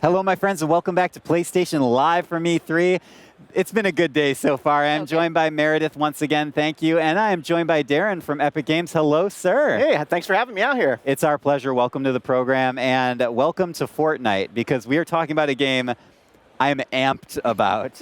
Hello, my friends, and welcome back to PlayStation Live from E3. It's been a good day so far. I am joined by Meredith once again. Thank you. And I am joined by Darren from Epic Games. Hello, sir. Hey, thanks for having me out here. It's our pleasure. Welcome to the program, and welcome to Fortnite, because we are talking about a game I'm amped about.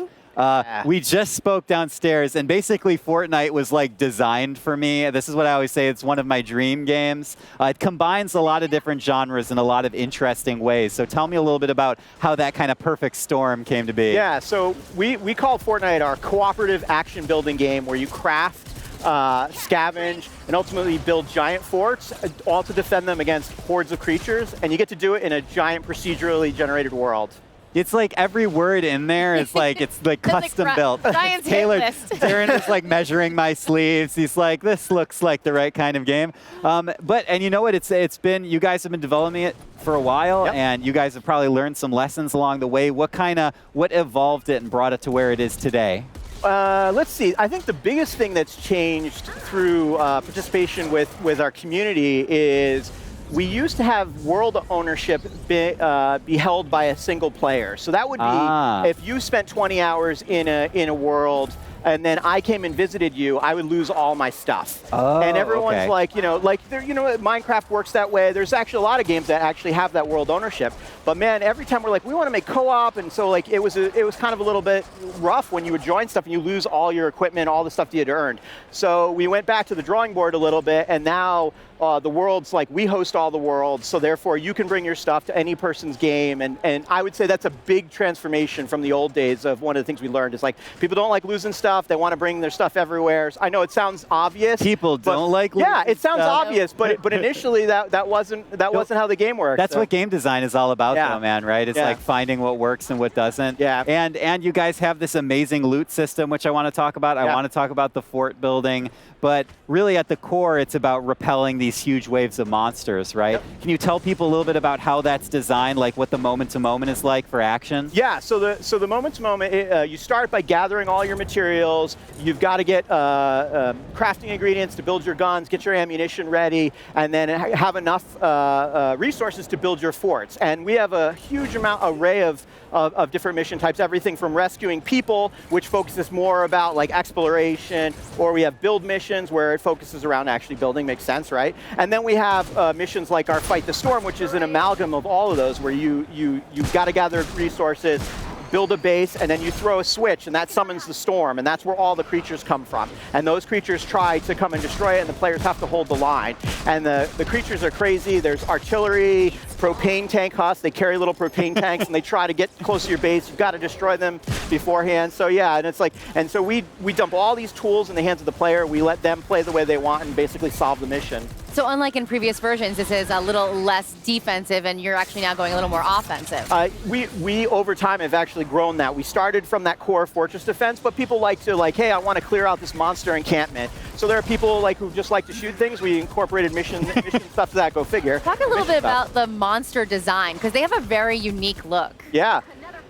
We just spoke downstairs, and basically Fortnite was like designed for me. This is what I always say, it's one of my dream games. It combines a lot of different genres in a lot of interesting ways. So tell me a little bit about how that kind of perfect storm came to be. Yeah, so we call Fortnite our cooperative action building game where you craft, scavenge, and ultimately build giant forts, all to defend them against hordes of creatures, and you get to do it in a giant procedurally generated world. It's like every word in there is like, it's like custom built. Science Tailored. list. Darren is like measuring my sleeves. He's like, this looks like the right kind of game. And you know what? It's been, you guys have been developing it for a while, and you guys have probably learned some lessons along the way. What evolved it and brought it to where it is today? Let's see. I think the biggest thing that's changed through participation with our community is we used to have world ownership be held by a single player. So that would be if you spent 20 hours in a world and then I came and visited you, I would lose all my stuff. And everyone's like, Minecraft works that way. There's actually a lot of games that actually have that world ownership. But man, every time we're like, we want to make co-op, and so like it was kind of a little bit rough when you would join stuff and you lose all your equipment, all the stuff you had earned. So we went back to the drawing board a little bit, and now the world's like, we host all the worlds, so therefore you can bring your stuff to any person's game, and I would say that's a big transformation from the old days of one of the things we learned is like, people don't like losing stuff, they want to bring their stuff everywhere. I know it sounds obvious. People don't like losing it sounds stuff. obvious, but initially that wasn't how the game worked. That's what game design is all about though, man, right? It's like finding what works and what doesn't. Yeah. And you guys have this amazing loot system, which I want to talk about. I want to talk about the fort building. But really at the core, it's about repelling these huge waves of monsters, right? Yep. Can you tell people a little bit about how that's designed, like what the moment-to-moment is like for action? Yeah, so the moment-to-moment, you start by gathering all your materials. You've got to get crafting ingredients to build your guns, get your ammunition ready, and then have enough resources to build your forts. And we have a huge array of different mission types, everything from rescuing people, which focuses more about like exploration, or we have build missions where it focuses around actually building, makes sense, right? And then we have missions like our Fight the Storm, which is an amalgam of all of those, where you've got to gather resources, build a base, and then you throw a switch, and that summons the storm, and that's where all the creatures come from. And those creatures try to come and destroy it, and the players have to hold the line. And the creatures are crazy. There's artillery, propane tank huts. They carry little propane tanks, and they try to get close to your base. You've got to destroy them beforehand. So yeah, and it's like, and so we dump all these tools in the hands of the player. We let them play the way they want and basically solve the mission. So unlike in previous versions, this is a little less defensive, and you're actually now going a little more offensive. We over time have actually grown that. We started from that core fortress defense, but people like to hey, I want to clear out this monster encampment. So there are people who just like to shoot things. We incorporated mission stuff to that. Go figure. Talk a little bit about the monster design, because they have a very unique look. Yeah.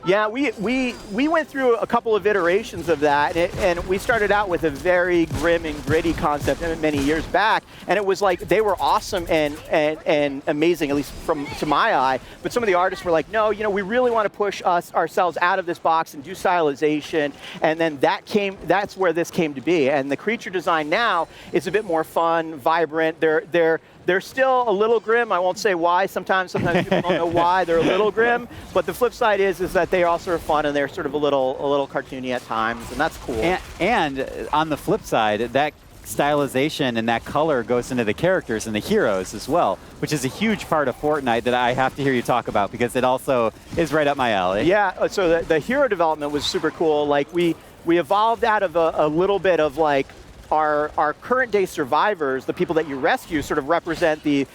Yeah, we went through a couple of iterations of that, and we started out with a very grim and gritty concept many years back, and it was like they were awesome and amazing, at least to my eye. But some of the artists were like, no, we really want to push ourselves out of this box and do stylization, and then that's where this came to be. And the creature design now is a bit more fun, vibrant. They're still a little grim. I won't say why. Sometimes people don't know why they're a little grim. But the flip side is that they also are fun, and they're sort of a little cartoony at times, and that's cool. And on the flip side, that stylization and that color goes into the characters and the heroes as well, which is a huge part of Fortnite that I have to hear you talk about, because it also is right up my alley. Yeah. So the hero development was super cool. Like we evolved out of a little bit of like our current day survivors, the people that you rescue, sort of represent the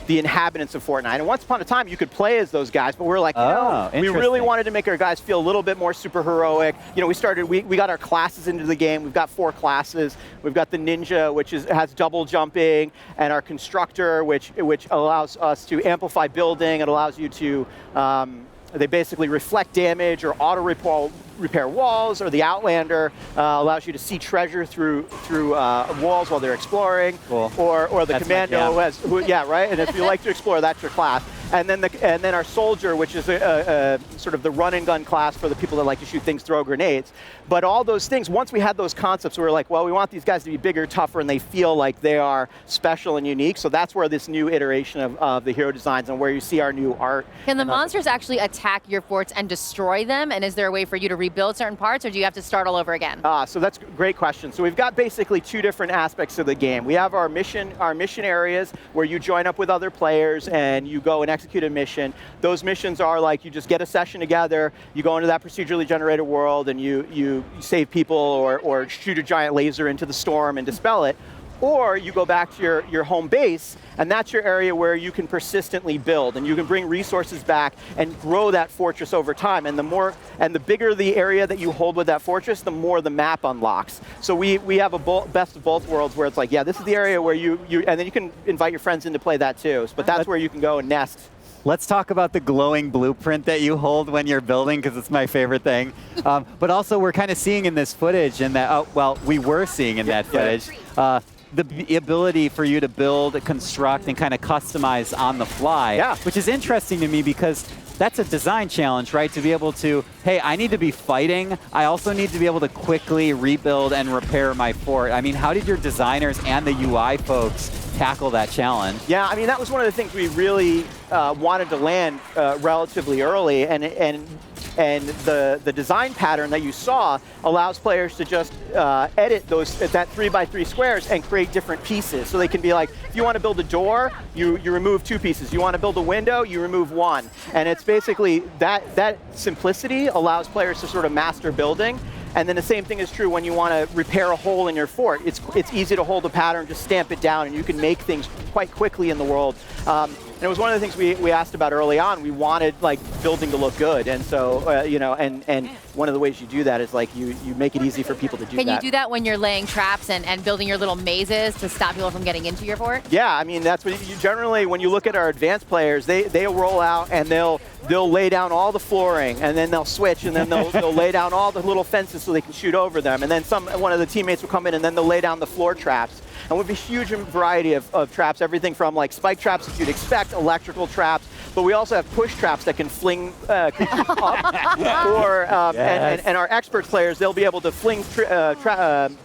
inhabitants of Fortnite. And once upon a time, you could play as those guys, but we're like, we really wanted to make our guys feel a little bit more super heroic. We got our classes into the game. We've got 4 classes. We've got the ninja, which has double jumping, and our constructor, which allows us to amplify building. It allows you to they basically reflect damage or auto repair walls, or the Outlander allows you to see treasure through walls while they're exploring. Cool. Or the Commando right? And if you like to explore, that's your class. and then our soldier, which is a sort of the run and gun class for the people that like to shoot things, throw grenades. But all those things, once we had those concepts, we were like, well, we want these guys to be bigger, tougher, and they feel like they are special and unique. So that's where this new iteration of the hero designs and where you see our new art. Can the monsters actually attack your forts and destroy them? And is there a way for you to rebuild certain parts, or do you have to start all over again? So that's a great question. So we've got basically two different aspects of the game. We have our mission areas where you join up with other players and you go and execute a mission. Those missions are like you just get a session together, you go into that procedurally generated world, and you save people or shoot a giant laser into the storm and dispel it. Or you go back to your home base, and that's your area where you can persistently build, and you can bring resources back and grow that fortress over time. And the bigger the area that you hold with that fortress, the more the map unlocks. So we have a best of both worlds where it's like, yeah, this is the area where and then you can invite your friends in to play that too. But that's where you can go and nest. Let's talk about the glowing blueprint that you hold when you're building, because it's my favorite thing. But also, we're kind of seeing in this footage, and we were seeing in that footage, the ability for you to build, construct, and kind of customize on the fly, which is interesting to me because that's a design challenge, right? To be able to, hey, I need to be fighting. I also need to be able to quickly rebuild and repair my fort. I mean, how did your designers and the UI folks tackle that challenge? Yeah, I mean, that was one of the things we really wanted to land relatively early, and the design pattern that you saw allows players to just edit that 3x3 squares and create different pieces. So they can be like, if you want to build a door, you remove 2 pieces. You want to build a window, you remove 1. And it's basically that simplicity allows players to sort of master building. And then the same thing is true when you want to repair a hole in your fort. It's easy to hold a pattern, just stamp it down, and you can make things quite quickly in the world. And it was one of the things we asked about early on. We wanted like building to look good, and so and one of the ways you do that is like you make it easy for people to do that. Can you do that when you're laying traps and building your little mazes to stop people from getting into your fort? Yeah, I mean that's what you generally, when you look at our advanced players, they'll roll out and they'll lay down all the flooring, and then they'll switch, and then they'll lay down all the little fences so they can shoot over them, and then one of the teammates will come in and then they'll lay down the floor traps. And with a huge variety of traps, everything from like spike traps that you'd expect, electrical traps, but we also have push traps that can fling creatures up. Or and our expert players, they'll be able to fling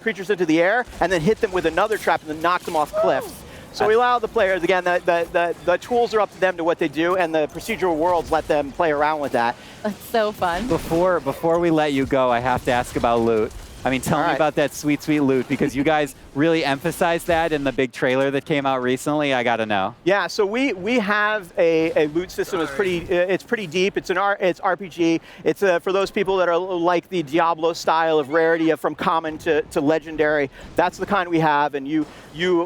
creatures into the air and then hit them with another trap and then knock them off cliffs. So we allow the players, again, the tools are up to them to what they do, and the procedural worlds let them play around with that. That's so fun. Before we let you go, I have to ask about loot. I mean, tell me about that sweet, sweet loot, because you guys really emphasized that in the big trailer that came out recently. I got to know. Yeah, so we have a loot system. It's pretty deep. It's RPG. It's for those people that are like the Diablo style of rarity, from common to legendary. That's the kind we have, and you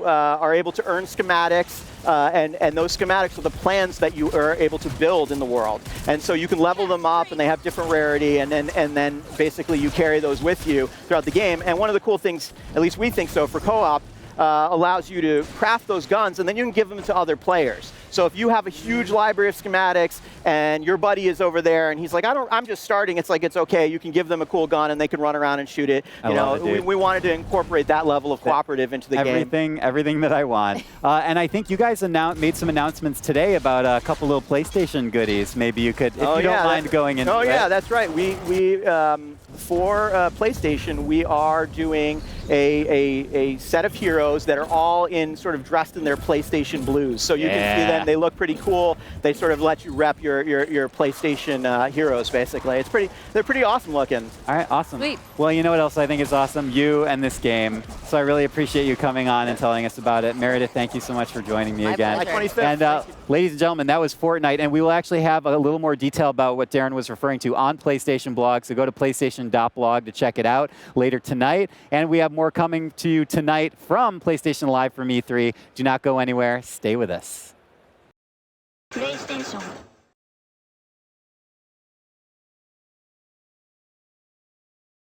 are able to earn schematics. And those schematics are the plans that you are able to build in the world. And so you can level them up, and they have different rarity, and then basically you carry those with you throughout the game. And one of the cool things, at least we think so, for co-op, allows you to craft those guns, and then you can give them to other players. So if you have a huge library of schematics and your buddy is over there and he's like, I'm just starting, it's like, it's okay. You can give them a cool gun and they can run around and shoot it. We wanted to incorporate that level of cooperative into the game. Everything that I want. And I think you guys made some announcements today about a couple little PlayStation goodies. Maybe you could, if you don't mind going into it. Oh yeah, that's right. For PlayStation, we are doing a set of heroes that are all dressed in their PlayStation blues. So you can see them. They look pretty cool. They sort of let you rep your PlayStation heroes, basically. They're pretty awesome looking. All right, awesome. Sweet. Well, you know what else I think is awesome? You and this game. So I really appreciate you coming on and telling us about it. Meredith, thank you so much for joining me again. My pleasure. And ladies and gentlemen, that was Fortnite, and we will actually have a little more detail about what Darren was referring to on PlayStation Blog. So go to PlayStation.blog to check it out later tonight. And we have more coming to you tonight from PlayStation Live from E3. Do not go anywhere. Stay with us. PlayStation